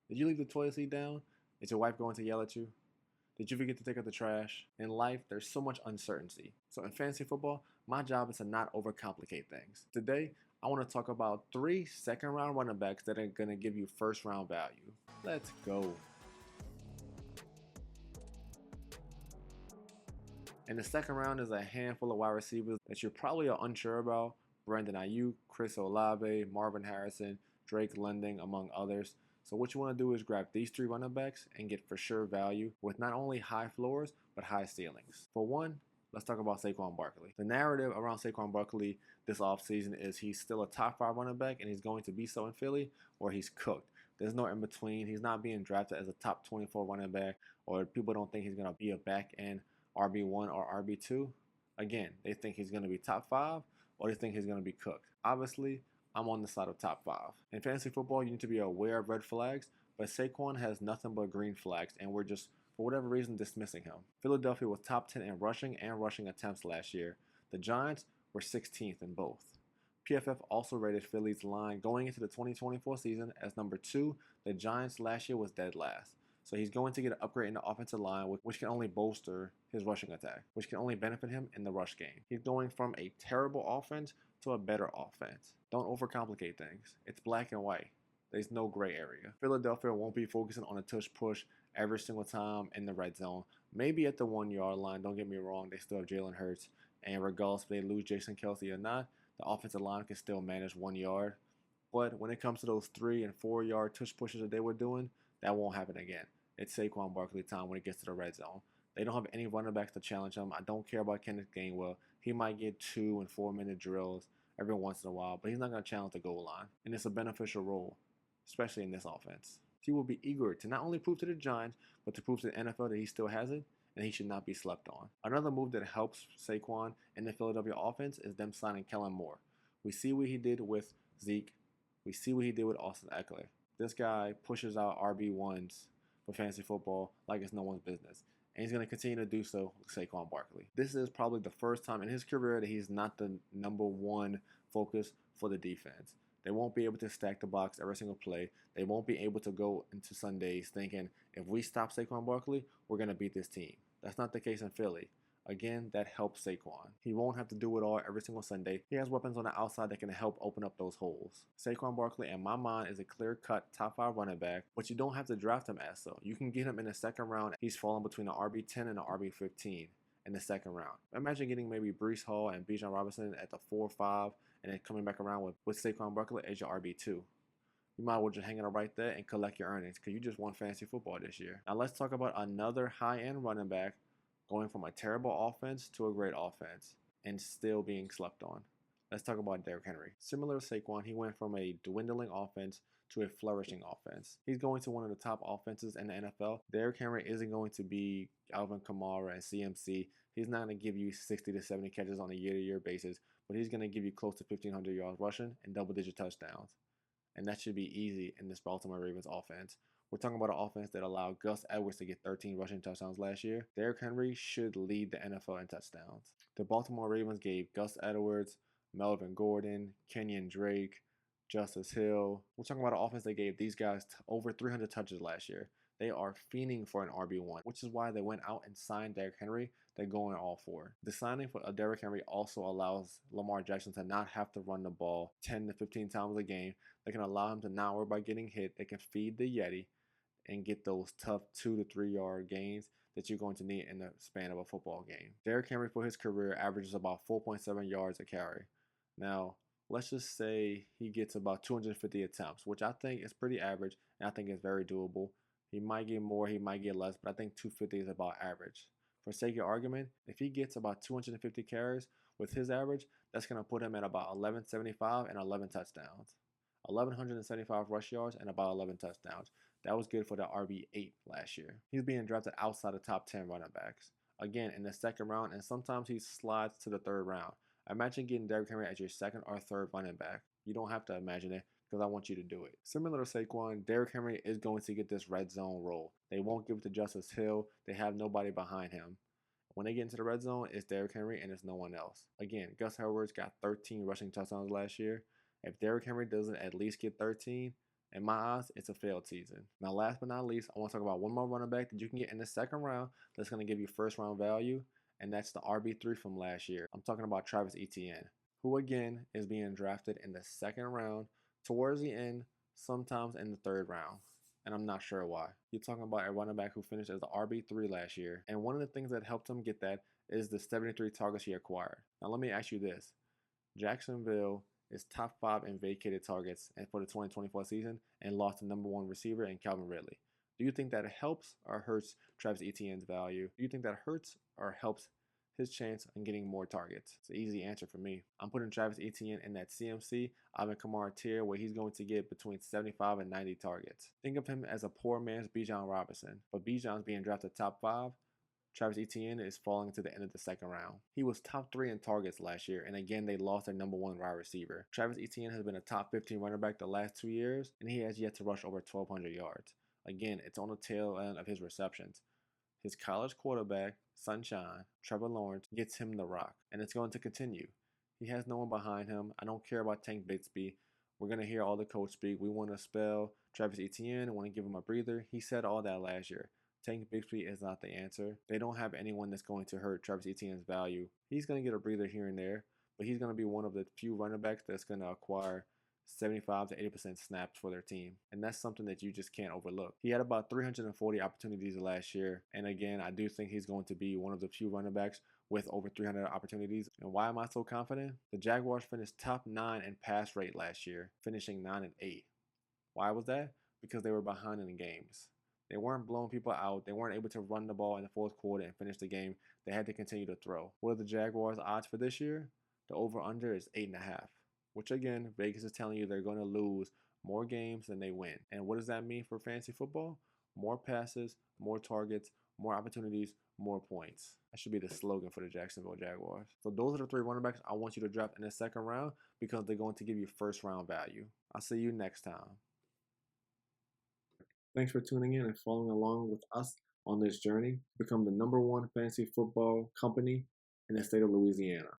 Did you leave the toilet seat down? Is your wife going to yell at you? Did you forget to take out the trash? In life, there's so much uncertainty. So in fantasy football, my job is to not overcomplicate things. Today, I want to talk about 3 second-round running backs that are going to give you first-round value. Let's go. In the second round is a handful of wide receivers that you probably are unsure about. Brandon Ayuk, Chris Olave, Marvin Harrison, Drake London, among others. So what you want to do is grab these 3 running backs and get for sure value with not only high floors, but high ceilings. For one, let's talk about Saquon Barkley. The narrative around Saquon Barkley this offseason is he's still a top 5 running back and he's going to be so in Philly, or he's cooked. There's no in between. He's not being drafted as a top 24 running back, or people don't think he's going to be a back end RB1 or RB2. Again, they think he's going to be top 5 or they think he's going to be cooked. Obviously, I'm on the side of top 5. In fantasy football, you need to be aware of red flags, but Saquon has nothing but green flags, and we're just, for whatever reason, dismissing him. Philadelphia was top 10 in rushing and rushing attempts last year. The Giants were 16th in both. PFF also rated Philly's line going into the 2024 season as number 2. The Giants last year was dead last. So he's going to get an upgrade in the offensive line, which can only bolster his rushing attack, which can only benefit him in the rush game. He's going from a terrible offense to a better offense. Don't overcomplicate things. It's black and white. There's no gray area. Philadelphia won't be focusing on a tush push every single time in the red zone. Maybe at the 1-yard line, don't get me wrong, they still have Jalen Hurts. And regardless if they lose Jason Kelce or not, the offensive line can still manage 1 yard. But when it comes to those 3 and 4 yard tush pushes that they were doing, that won't happen again. It's Saquon Barkley time when it gets to the red zone. They don't have any running backs to challenge him. I don't care about Kenneth Gainwell. He might get 2 and 4 minute drills every once in a while, but he's not going to challenge the goal line. And it's a beneficial role, especially in this offense. He will be eager to not only prove to the Giants, but to prove to the NFL that he still has it, and he should not be slept on. Another move that helps Saquon in the Philadelphia offense is them signing Kellen Moore. We see what he did with Zeke. We see what he did with Austin Eckler. This guy pushes out RB1's for fantasy football like it's no one's business. And he's going to continue to do so with Saquon Barkley. This is probably the first time in his career that he's not the number 1 focus for the defense. They won't be able to stack the box every single play. They won't be able to go into Sundays thinking, if we stop Saquon Barkley, we're going to beat this team. That's not the case in Philly. Again, that helps Saquon. He won't have to do it all every single Sunday. He has weapons on the outside that can help open up those holes. Saquon Barkley, in my mind, is a clear-cut top 5 running back, but you don't have to draft him as so. You can get him in the second round. He's falling between the RB10 and the RB15 in the second round. Imagine getting maybe Breece Hall and Bijan Robinson at the 4-5 and then coming back around with Saquon Barkley as your RB2. You might as well just hang it up right there and collect your earnings because you just won fantasy football this year. Now let's talk about another high-end running back going from a terrible offense to a great offense and still being slept on. Let's talk about Derrick Henry. Similar to Saquon, he went from a dwindling offense to a flourishing offense. He's going to one of the top offenses in the NFL. Derrick Henry isn't going to be Alvin Kamara and CMC. He's not going to give you 60 to 70 catches on a year-to-year basis, but he's going to give you close to 1,500 yards rushing and double-digit touchdowns. And that should be easy in this Baltimore Ravens offense. We're talking about an offense that allowed Gus Edwards to get 13 rushing touchdowns last year. Derrick Henry should lead the NFL in touchdowns. The Baltimore Ravens gave Gus Edwards, Melvin Gordon, Kenyon Drake, Justice Hill. We're talking about an offense that gave these guys over 300 touches last year. They are fiending for an RB1, which is why they went out and signed Derrick Henry. They're going all for. The signing for Derrick Henry also allows Lamar Jackson to not have to run the ball 10 to 15 times a game. They can allow him to not worry about getting hit. They can feed the Yeti and get those tough 2 to 3 yard gains that you're going to need in the span of a football game. Derrick Henry for his career averages about 4.7 yards a carry. Now, let's just say he gets about 250 attempts, which I think is pretty average, and I think is very doable. He might get more, he might get less, but I think 250 is about average. For sake of argument, if he gets about 250 carries with his average, that's going to put him at about 1175 and 11 touchdowns. 1,175 rush yards and about 11 touchdowns. That was good for the RB8 last year. He's being drafted outside the top 10 running backs. Again, in the second round, and sometimes he slides to the third round. Imagine getting Derrick Henry as your second or third running back. You don't have to imagine it because I want you to do it. Similar to Saquon, Derrick Henry is going to get this red zone role. They won't give it to Justice Hill. They have nobody behind him. When they get into the red zone, it's Derrick Henry and it's no one else. Again, Gus Edwards got 13 rushing touchdowns last year. If Derrick Henry doesn't at least get 13, In my eyes, it's a failed season. Now, last but not least, I want to talk about one more running back that you can get in the second round that's going to give you first round value, and that's the RB3 from last year. I'm talking about Travis Etienne, who again is being drafted in the second round, towards the end, sometimes in the third round. And I'm not sure why. You're talking about a running back who finished as the RB3 last year, and one of the things that helped him get that is the 73 targets he acquired. Now, let me ask you this. Jacksonville is top 5 in vacated targets and for the 2024 season and lost the number 1 receiver in Calvin Ridley. Do you think that helps or hurts Travis Etienne's value? Do you think that hurts or helps his chance on getting more targets? It's an easy answer for me. I'm putting Travis Etienne in that CMC Alvin Kamara tier where he's going to get between 75 and 90 targets. Think of him as a poor man's Bijan Robinson, but Bijan's being drafted top 5. Travis Etienne is falling to the end of the second round. He was top 3 in targets last year, and again, they lost their number 1 wide receiver. Travis Etienne has been a top 15 running back the last 2 years, and he has yet to rush over 1,200 yards. Again, it's on the tail end of his receptions. His college quarterback, Sunshine, Trevor Lawrence, gets him the rock, and it's going to continue. He has no one behind him. I don't care about Tank Bigsby. We're going to hear all the coach speak. We want to spell Travis Etienne. We want to give him a breather. He said all that last year. Tank Bigsby is not the answer. They don't have anyone that's going to hurt Travis Etienne's value. He's going to get a breather here and there, but he's going to be one of the few running backs that's going to acquire 75 to 80% snaps for their team. And that's something that you just can't overlook. He had about 340 opportunities last year. And again, I do think he's going to be one of the few running backs with over 300 opportunities. And why am I so confident? The Jaguars finished top 9 in pass rate last year, finishing 9 and 8. Why was that? Because they were behind in the games. They weren't blowing people out. They weren't able to run the ball in the fourth quarter and finish the game. They had to continue to throw. What are the Jaguars' odds for this year? The over-under is 8.5, which again, Vegas is telling you they're going to lose more games than they win. And what does that mean for fantasy football? More passes, more targets, more opportunities, more points. That should be the slogan for the Jacksonville Jaguars. So those are the 3 running backs I want you to draft in the second round because they're going to give you first round value. I'll see you next time. Thanks for tuning in and following along with us on this journey to become the #1 fantasy football company in the state of Louisiana.